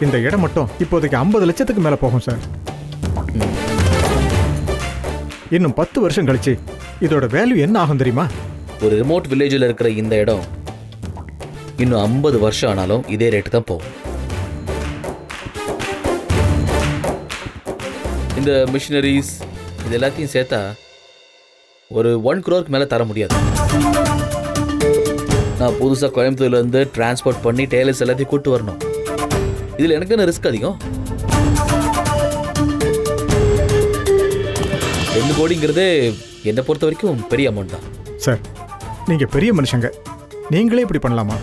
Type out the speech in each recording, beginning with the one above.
இந்த இடம் மட்டும் இப்போதைக்கு 50 லட்சத்துக்கு மேல போகும் சார். இன்னும் 10 வருஷம் கழிச்சு இதோட வேல்யூ என்ன ஆகும் தெரியுமா? ஒரு ரிமோட் வில்லேஜில் இருக்கிற இந்த இடம் இன்னும் 50 வருஷம் ஆனாலும் இதே ரேட்டு தான் போகும். இந்த மிஷினரிஸ் இது எல்லாத்தையும் சேர்த்தா ஒரு 1 crore மேலே தர முடியாது. நான் புதுசாக கோயம்புத்தூர்லேருந்து டிரான்ஸ்போர்ட் பண்ணி டெய்லர்ஸ் எல்லாத்தையும் கூப்பிட்டு வரணும். இதில் எனக்கு என்ன ரிஸ்க் அதிகம்? 2 கோடிங்கிறதே என்னை பொறுத்த வரைக்கும் பெரிய அமௌண்ட் தான் சார். நீங்க பெரிய மனுஷங்க, நீங்களே இப்படி பண்ணலாமா?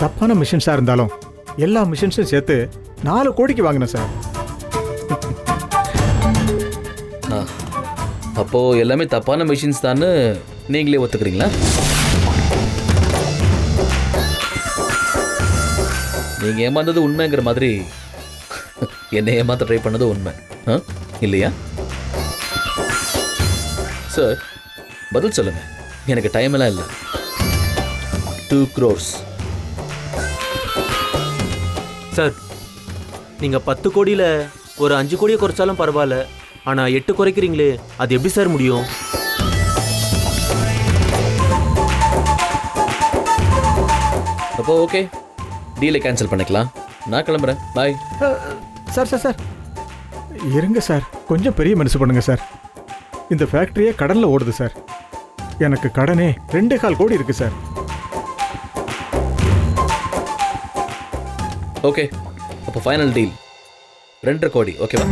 தப்பான மிஷின்ஸா இருந்தாலும் எல்லா மிஷின்ஸும் சேர்த்து 4 கோடிக்கு வாங்கினேன் சார். அப்போ எல்லாமே தப்பான மிஷின்ஸ் தான்னு நீங்களே ஒத்துக்கிறீங்களா? நீங்க ஏமாந்தது உண்மைங்கிற மாதிரி என்னை ஏமாத்த ட்ரை பண்ணது உண்மை இல்லையா? சார் பதில் சொல்லுங்க, எனக்கு டைம் எல்லாம் இல்லை. 2 crores சார். நீங்க 10 கோடியில் ஒரு 5 கோடியை குறைச்சாலும் பரவாயில்ல, ஆனால் 8 குறைக்கிறீங்களே, அது எப்படி சார் முடியும்? அப்போ ஓகே, டீலை கேன்சல் பண்ணிக்கலாம். நான் கிளம்புறேன். பாய். சார் சார் சார் இருங்க சார், கொஞ்சம் பெரிய மனசு பண்ணுங்க சார். இந்த ஃபேக்டரியே கடனில் ஓடுது சார். எனக்கு கடனே 2.25 கோடி இருக்கு சார். ஓகே, அப்போ ஃபைனல் டீல் 2.5 கோடி. ஓகேவா?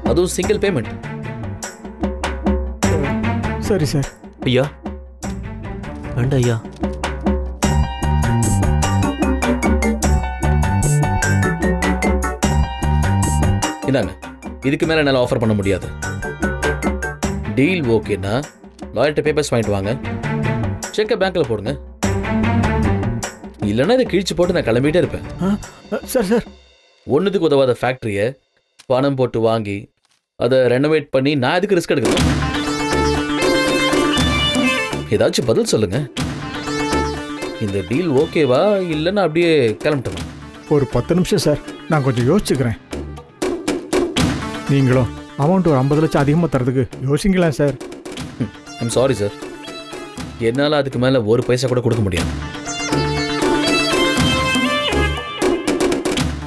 அதுவும் சிங்கிள் பேமெண்ட். சரி சார். ஐயா வேண்டாம் ஐயா. இந்தாங்க, இதுக்கு மேலே என்னால் ஆஃபர் பண்ண முடியாது. டீல் ஓகேன்னா லாயர்ட்ட பேப்பர்ஸ் வாங்கிட்டு வாங்க, செக்கை பேங்க்கில் போடுங்க. இல்லைன்னா இதை கிழிச்சு போட்டு நான் கிளம்பிட்டே இருப்பேன். சார் சார், ஒன்றுத்துக்கு உதவாத ஃபேக்ட்ரியை பணம் போட்டு வாங்கி அதை ரெனோவேட் பண்ணி நான் எதுக்கு ரிஸ்க் எடுக்கணும்? ஏதாச்சும் பதில் சொல்லுங்க. இந்த டீல் ஓகேவா இல்லைன்னா அப்படியே கிளம்பிட்டோம்? ஒரு 10 நிமிஷம் சார், நான் கொஞ்சம் யோசிச்சுக்கிறேன். நீங்களும் அமௌண்ட் ஒரு 50 லட்சம் அதிகமாக தரதுக்கு யோசிங்களா சார்? ஐம் சாரி சார், என்னால் அதுக்கு மேலே ஒரு பைசா கூட கொடுக்க முடியாது.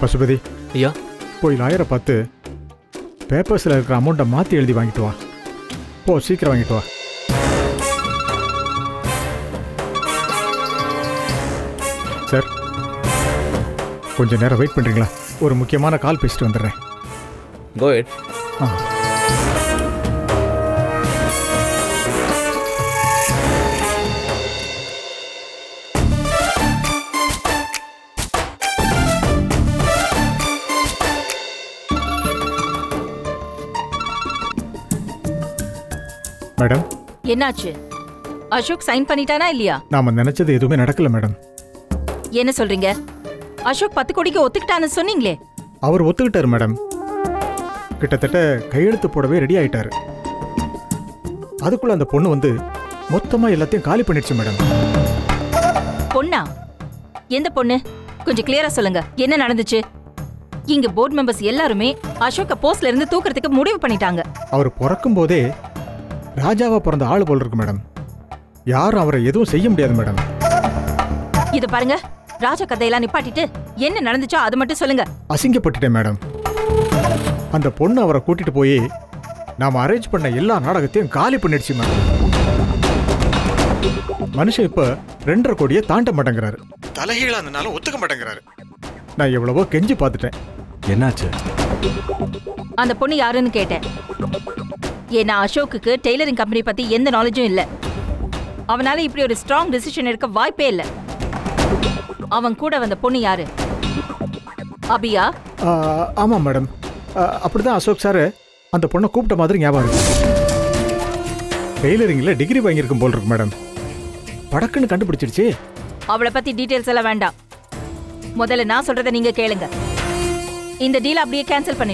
பசுபதி ஐயா, போய் லாயரை பார்த்து பேப்பர்ஸில் இருக்கிற அமௌண்ட்டை மாற்றி எழுதி வாங்கிட்டு வா. போ, சீக்கிரம் வாங்கிட்டு வா. சார் கொஞ்சம் நேரம் வெயிட் பண்ணுறீங்களா? ஒரு முக்கியமான கால் பேசிட்டு வந்துடுறேன். Go ahead. மேடம், என்னாச்சு? அசோக் சைன் பண்ணிட்டானா இல்லையா? நாம நினைச்சது எதுவுமே நடக்கல மேடம். என்ன சொல்றீங்க? அசோக் 10 கோடிக்கு ஒத்துக்கிட்டான்னு சொன்னீங்களே. அவர் ஒத்துக்கிட்டாரு மேடம். கிட்டத்தட்ட கையெழுத்து போடவே ரெடி ஆயிட்டாரு. அதுக்குள்ள அந்த பொண்ணு வந்து மொத்தமா எல்லாத்தையும் காலி பண்ணிடுச்சு மேடம். பொண்ணா? எந்த பொண்ணு? கொஞ்சம் கிளியரா சொல்லுங்க, என்ன நடந்துச்சு? இங்க போர்ட் மெம்பர்ஸ் எல்லாருமே அசோக்க போஸ்ட்ல இருந்து தூக்குறதுக்கு முடிவு பண்ணிட்டாங்க. அவர் பிறக்கும் போதே ராஜாவா பிறந்த ஆளு போல இருக்கு மேடம். யாரும் அவரை எதுவும் செய்ய முடியாது மேடம். இது பாருங்க, ராஜா கதையெல்லாம் நிப்பாட்டிட்டு என்ன நடந்துச்சோ அது மட்டும் சொல்லுங்க. அசிங்கப்பட்டுட்டேன் மேடம். அந்த பொண்ணு அவரை கூட்டிட்டு போய் நாம அரேஞ்ச் பண்ண எல்லா நாடகத்தையும் காலி பண்ணிடுச்சு மேடம். மனுஷன் இப்ப 2.5 கோடியை தாண்ட மாட்டேங்கிறாரு. தலைகீழா இருந்தாலும் ஒத்துக்க மாட்டேங்கிறாரு. நான் எவ்வளவோ கெஞ்சி பார்த்துட்டேன். என்னாச்சு? அந்த பொண்ணு யாருன்னு கேட்டேன். ஏன்னா அசோக்குக்கு டெய்லரிங் கம்பெனி பத்தி எந்த நாலேஜும் இல்ல. அவனால இப்படி ஒரு ஸ்ட்ராங் டிசிஷன் எடுக்க வாய்ப்பே இல்லை. அவன் கூட வந்த பொண்ணு யாரு? அபியா? ஆமா மேடம், அப்படிதான் அசோக் சார் அந்த பொண்ணை கூப்பிட்ட மாதிரி ஞாபகம் இருக்கு. டெய்லரிங்ல டிகிரி வாங்கியிருக்கும் போல் இருக்கு மேடம். படக்குன்னு கண்டுபிடிச்சிருச்சு. அவளை பத்தி டீடைல்ஸ் எல்லாம் வேண்டாம். முதல்ல நான் சொல்றதை நீங்க கேளுங்க. இந்த டீல் அப்படியே கேன்சல் பண்ணிடுங்க.